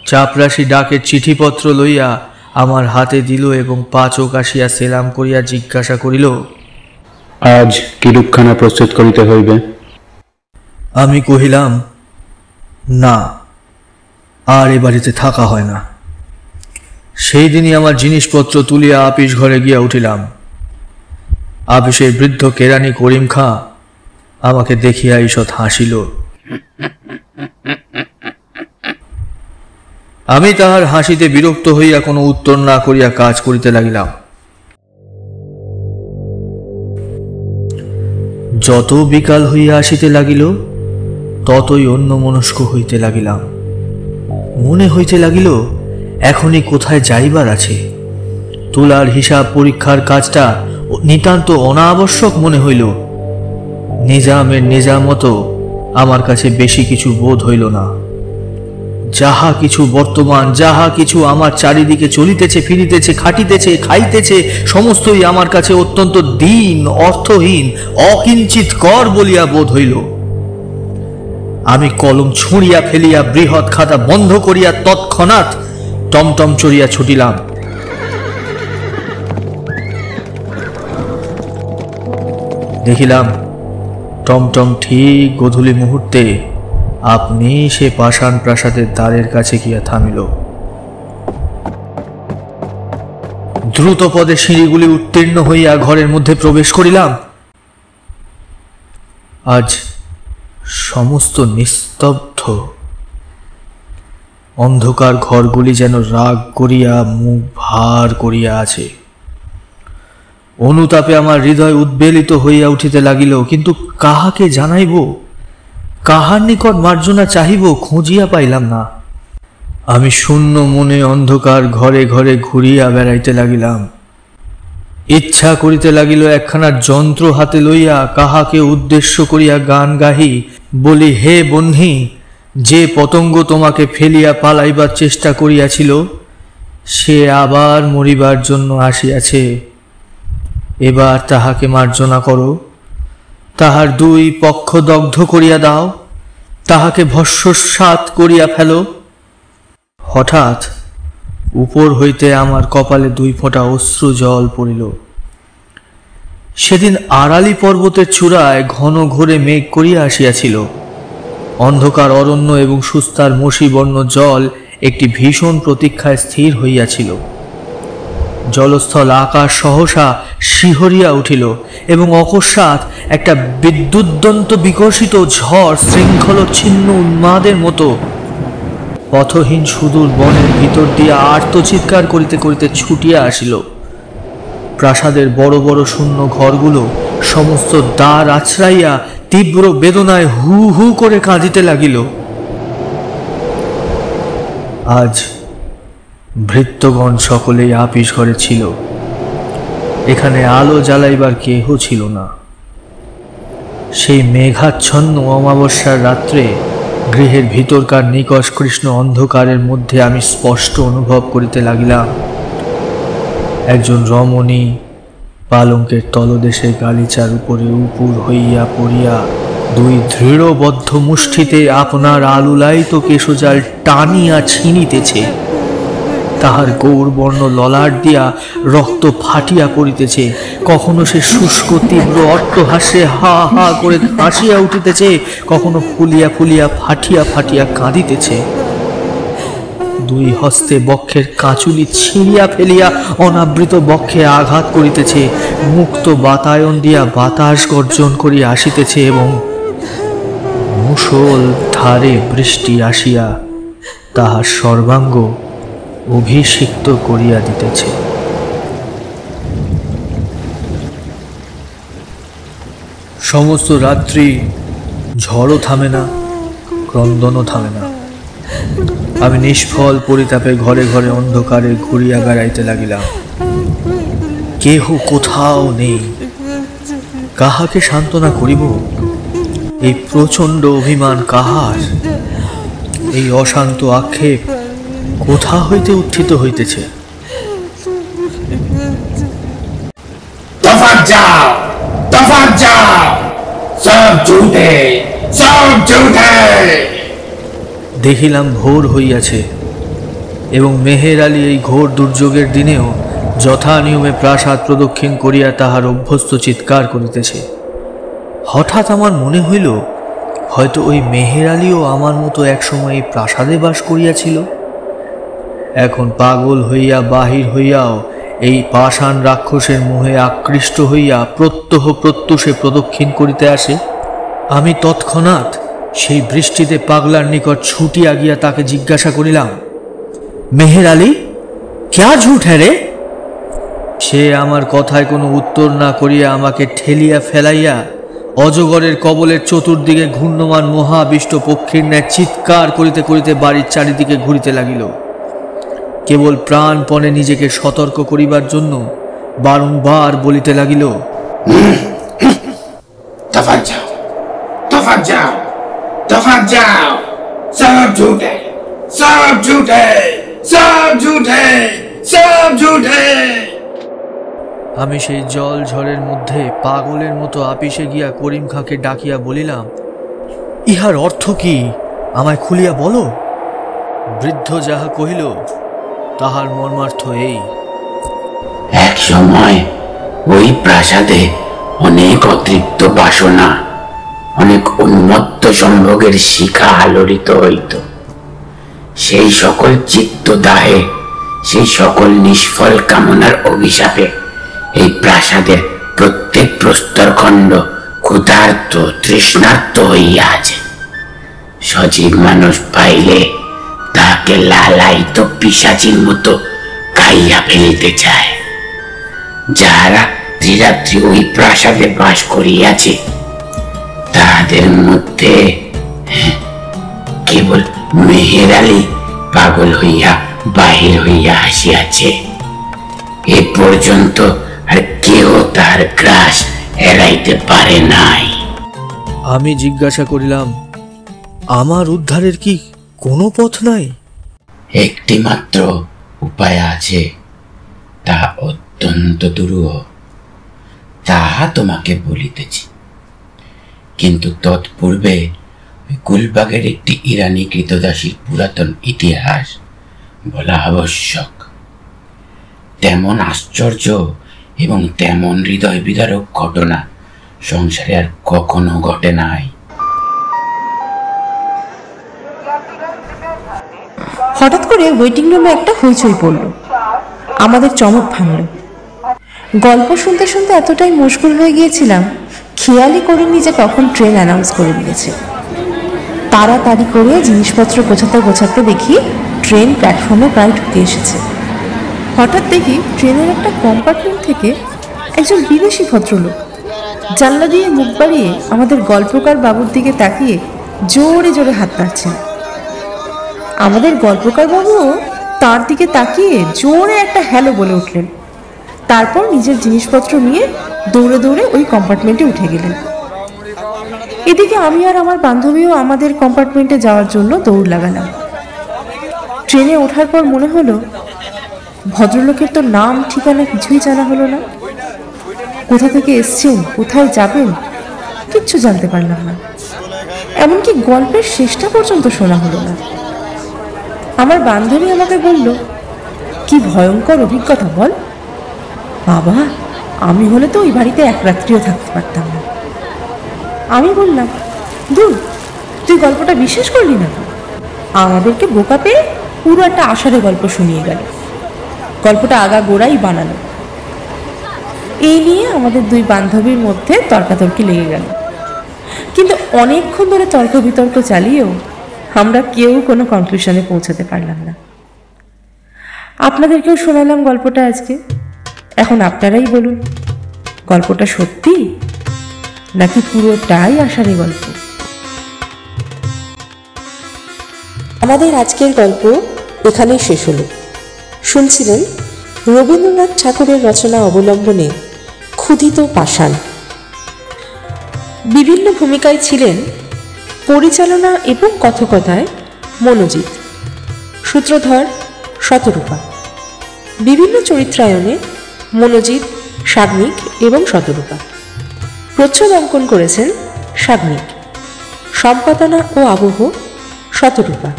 চাপরাশি ডাকের চিঠিপত্র লইয়া আমার হাতে দিল এবং পাচক আসিয়া সেলাম করিয়া জিজ্ঞাসা করিল, আজ কিরূপখানা প্রস্তুত করিতে হইবে? আমি কহিলাম, না, আর এ বাড়িতে থাকা হয় না। সেই দিনই আমার জিনিসপত্র তুলিয়া আপিস ঘরে গিয়া উঠিলাম। আপিসের বৃদ্ধ কেরানি করিম খাঁ আমাকে দেখিয়া ঈষৎ হাসিল। আমি তাহার হাসিতে বিরক্ত হইয়া কোনো উত্তর না করিয়া কাজ করিতে লাগিলাম। যত বিকাল হইয়া আসিতে লাগিল ততই অন্যমনস্ক হইতে লাগিলাম। মনে হইতে লাগিল এখনই কোথায় যাইবার আছে। তুলার হিসাব পরীক্ষার কাজটা নিতান্ত অনাবশ্যক মনে হইল। নিজামের নিজামত আমার কাছে বেশি কিছু বোধ হইল না। যাহা কিছু বর্তমান, যাহা কিছু আমার চারিদিকে চলিতেছে, ফিরিতেছে, খাটিতেছে, খাইতেছে, সমস্তই আমার কাছে অত্যন্ত দীন, অর্থহীন, অকিঞ্চিত কর বলিয়া বোধ হইল। আমি কলম ছুঁড়িয়া ফেলিয়া বৃহৎ খাতা বন্ধ করিয়া তৎক্ষণাৎ টমটম চড়িয়া ছুটিলাম। দেখিলাম টমটম ঠিক গোধূলি মুহূর্তে আপনি সে পাষাণ প্রাসাদের দ্বারের কাছে গিয়া থামিল। দ্রুত পদে সিঁড়িগুলি উত্তীর্ণ হইয়া ঘরের মধ্যে প্রবেশ করিলাম। আজ সমস্ত নিস্তব্ধ অর্থ। অন্ধকার ঘরগুলি যেন রাগ করিয়া মুখ ভার করিয়া আছে। অনুতাপে আমার হৃদয় উদ্বেলিত হইয়া উঠিতে লাগিল, কিন্তু কাহাকে জানাইব, কাহার নিকট মার্জনা চাহিব, খুঁজিয়া পাইলাম না। আমি শূন্য মনে অন্ধকার ঘরে ঘরে ঘুরিয়া বেড়াইতে লাগিলাম। ইচ্ছা করিতে লাগিল একখানা যন্ত্র হাতে লইয়া কাহাকে উদ্দেশ্য করিয়া গান গাহি, বলি, হে বহ্নি, যে পতঙ্গ তোমাকে ফেলিয়া পালাইবার চেষ্টা করিয়াছিল সে আবার মরিবার জন্য আসিয়াছে। এবার তাহাকে মার্জনা করো, তাহার দুই পক্ষ দগ্ধ করিয়া দাও, তাহাকে ভস্মসাৎ করিয়া ফেলো। হঠাৎ উপর হইতে আমার কপালে 2 ফোঁটা অশ্রু জল পড়িল। সেদিন আড়ালি পর্বতের চূড়ায় ঘন ঘোরে মেঘ করিয়া আসিয়াছিল। অন্ধকার অরণ্য এবং সুস্তার মসীবর্ণ জল একটি ভীষণ প্রতীক্ষায় স্থির হইয়াছিল। জলস্থল আকাশ সহসা শিহরিয়া উঠিল এবং অকস্মাৎ একটা বিদ্যুদ্দন্ত বিকশিত ঝড় শৃঙ্খলচ্ছিন্ন উন্মাদের মতো পথহীন সুদূর বনের ভিতর দিয়া আর্তচিৎকার করিতে করিতে ছুটিয়া আসিল। প্রাসাদের বড় বড় শূন্য ঘরগুলো সমস্ত দ্বার আছড়াইয়া তীব্র বেদনায় হু হু করে কাঁদিতে লাগিল। আজ ভৃত্যগণ সকলেই আপিস ঘরে ছিল। এখানে আলো জ্বালাইবার কেহ ছিল না। সেই মেঘাচ্ছন্ন অমাবস্যার রাত্রে গৃহের ভিতরকার নিকষ কৃষ্ণ অন্ধকারের মধ্যে আমি স্পষ্ট অনুভব করিতে লাগিলাম একজন রমণী পালঙ্কের তলদেশে গালিচার উপরে উপুর হইয়া পড়িয়া 2 দৃঢ়বদ্ধ মুষ্টিতে আপনার আলুলায়িত কেশজাল টানিয়া ছিনিতেছে। তাহার গৌরবর্ণ ললাট দিয়া রক্ত ফাটিয়া পড়িতেছে। কখনো সে শুষ্ক তীব্র অট্টহাস্যে হা হা করে হাসিয়া উঠিতেছে, কখনো ফুলিয়া ফুলিয়া ফাটিয়া ফাটিয়া কাঁদিতেছে। 2 হস্তে বক্ষের কাঁচুলি ছিঁড়িয়া ফেলিয়া অনাবৃত বক্ষে আঘাত করিতেছে। মুক্ত বাতায়ন দিয়া বাতাস গর্জন করিয়া আসিতেছে এবং মুষল ধারে বৃষ্টি আসিয়া তাহার সর্বাঙ্গ অভিষিক্ত করিয়া দিতেছে। সমস্ত রাত্রি ঝড়ও থামে না, ক্রন্দনও থামে না। আমি নিষ্ফল পরিতাপে ঘরে ঘরে অন্ধকারে ঘুরিয়া বেড়াইতে লাগিলাম। কেহ কোথাও নেই। কাহাকে সান্ত্বনা করিব? এই প্রচণ্ড অভিমান কাহার? এই অশান্ত আক্ষেপ কোথা হইতে উত্থিত হইতেছে? तफात जाओ, तफात जाओ, सब झूठे, सब झूठे। দেখিলাম ভোর হইয়াছে এবং মেহের আলী এই ঘোর দুর্যোগের দিনেও যথা নিয়মে প্রাসাদ প্রদক্ষিণ করিয়া তাহার অভ্যস্ত চিৎকার করিতেছে। হঠাৎ আমার মনে হইল হয়তো ওই মেহের আলীও আমার মতো একসময় এই প্রাসাদে বাস করিয়াছিল। এখন পাগল হইয়া বাহির হইয়াও এই পাষাণ রাক্ষসের মোহে আকৃষ্ট হইয়া প্রত্যহ প্রত্যুষে প্রদক্ষিণ করিতে আসে। আমি তৎক্ষণাৎ সেই বৃষ্টিতে পাগলার নিকট ছুটিয়া গিয়া তাকে জিজ্ঞাসা করিলাম, মেহের আলী, ক্যা ঝুঠ হ্যাঁ রে? সে আমার কথায় কোনো উত্তর না করিয়া আমাকে ঠেলিয়া ফেলাইয়া অজগরের কবলের চতুর্দিকে ঘূর্ণমান মহাবিষ্ট পক্ষীর ন্যায় চিৎকার করিতে করিতে বাড়ির চারিদিকে ঘুরিতে লাগিল। কেবল প্রাণপণে নিজেকে সতর্ক করিবার জন্য বারংবার বলিতে লাগিল, तफात जाओ, तफात जाओ, तफात जाओ, सब झूठे, सब झूठे, सब झूठे, सब झूठे। আমি সেই জল ঝড়ের মধ্যে পাগলের মতো আপিসে গিয়া করিম খাঁকে ডাকিয়া বলিলাম, ইহার অর্থ কি? আমায় খুলিয়া বলো। বৃদ্ধ যাহা কহিল তাহার মর্মার্থ এই, এক সময় ওই প্রাসাদে অনেক অতৃপ্ত বাসনা, অনেক উন্মত্ত সম্ভোগের শিখা আলোড়িত হইত। সেই সকল চিত্তদাহে, সেই সকল নিষ্ফল কামনার অভিশাপে এই প্রাসাদের প্রত্যেক প্রস্তরখণ্ড ক্ষুধার্ত তৃষ্ণার্ত হইয়া আছে। সজীব মানুষ পাইলে তাকে লালায়িত পিশাচির মতো খাইয়া ফেলিতে চায়। যারা রাত্রি ওই প্রাসাদে বাস করিয়াছে তাদের মধ্যে কেবল মেহের আলী পাগল হইয়া বাহির হইয়া আসিয়াছে। এ পর্যন্ত আর কেউ তার গ্রাস এড়াইতে পারে নাই। আমি জিজ্ঞাসা করিলাম, আমার উদ্ধারের কি কোনো পথ নাই? একটি মাত্র উপায় আছে, তা অত্যন্ত দুরূহ, তাহা তোমাকে বলিতেছি। কিন্তু তৎপূর্বে গুলবাগের একটি ইরানি কৃতদাসীর পুরাতন ইতিহাস বলা আবশ্যক। তেমন আশ্চর্য এবং তেমন হৃদয় বিদারক ঘটনা সংসারে আর কখনো ঘটে নাই। হঠাৎ করে ওয়েটিং রুমে একটা হইচই পড়ল। আমাদের চমক ভাঙল। গল্প শুনতে শুনতে এতটাই মশগুল হয়ে গিয়েছিলাম, খেয়ালই করিনি যে কখন ট্রেন অ্যানাউন্স করে দিয়েছে। তাড়াতাড়ি করে জিনিসপত্র গোছাতে গোছাতে দেখি ট্রেন প্ল্যাটফর্মে প্রায় ঢুকে এসেছে। হঠাৎ দেখি ট্রেনের একটা কম্পার্টমেন্ট থেকে একজন বিদেশি ভদ্রলোক জানলা দিয়ে মুখ বাড়িয়ে আমাদের গল্পকার বাবুর দিকে তাকিয়ে জোরে জোরে হাত নাড়ছেন। আমাদের গল্পকার বাবুও তার দিকে তাকিয়ে জোরে একটা হ্যালো বলে উঠলেন। তারপর নিজের জিনিসপত্র নিয়ে দৌড়ে দৌড়ে ওই কম্পার্টমেন্টে উঠে গেলেন। এদিকে আমি আর আমার বান্ধবীও আমাদের কম্পার্টমেন্টে যাওয়ার জন্য দৌড় লাগালাম। ট্রেনে ওঠার পর মনে হলো ভদ্রলোকের তো নাম ঠিকানা কিছুই জানা হলো না। কোথা থেকে এসছেন, কোথায় যাবেন, কিচ্ছু জানতে পারলাম না। এমনকি গল্পের শেষটা পর্যন্ত শোনা হলো না। আমার বান্ধবী আমাকে বলল, কি ভয়ঙ্কর অভিজ্ঞতা বল। বাবা, আমি হলে তো ওই বাড়িতে এক রাত্রিও থাকতে পারতাম না। আমি বললাম, দূর, তুই গল্পটা বিশ্বাস করলি না তো? আমাদেরকে বোকা পেয়ে পুরো একটা আষাঢ়ে গল্প শুনিয়ে গেল। গল্পটা আগা গোড়াই বানানো। এই নিয়ে আমাদের দুই বান্ধবীর মধ্যে তর্কাতর্কি লেগে গেল। কিন্তু অনেকক্ষণ ধরে তর্ক বিতর্ক চালিয়েও আমরা কেউ কোনো কনক্লুশনে পৌঁছাতে পারলাম না। আপনাদেরকেও শোনালাম গল্পটা আজকে। এখন আপনারাই বলুন, গল্পটা সত্যি নাকি পুরোটাই আষাঢ়ে গল্প? আমাদের আজকের গল্প এখানেই শেষ হলো। শুনছিলেন রবীন্দ্রনাথ ঠাকুরের রচনা অবলম্বনে ক্ষুধিত পাষাণ। বিভিন্ন ভূমিকায় ছিলেন পরিচালনা এবং কথকতায় মনোজিৎ, সূত্রধর শতরূপা। বিভিন্ন চরিত্রায়নে মনোজিৎ, সাগ্নিক এবং শতরূপা। প্রচ্ছদ অঙ্কন করেছেন সাগ্নিক। সম্পাদনা ও আবহ শতরূপা।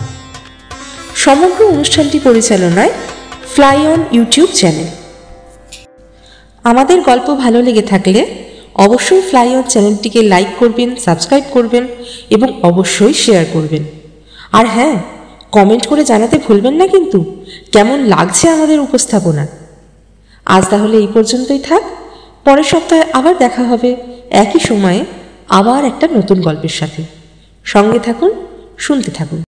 সমগ্র অনুষ্ঠানটি পরিচালনায় ফ্লাই অন ইউটিউব চ্যানেল। আমাদের গল্প ভালো লেগে থাকলে অবশ্যই ফ্লাই অন চ্যানেলটিকে লাইক করবেন, সাবস্ক্রাইব করবেন এবং অবশ্যই শেয়ার করবেন। আর হ্যাঁ, কমেন্ট করে জানাতে ভুলবেন না কিন্তু কেমন লাগছে আমাদের উপস্থাপনা। আজ তাহলে এই পর্যন্তই থাক। পরের সপ্তাহে আবার দেখা হবে একই সময়ে আবার একটা নতুন গল্পের সাথে। সঙ্গে থাকুন, শুনতে থাকুন।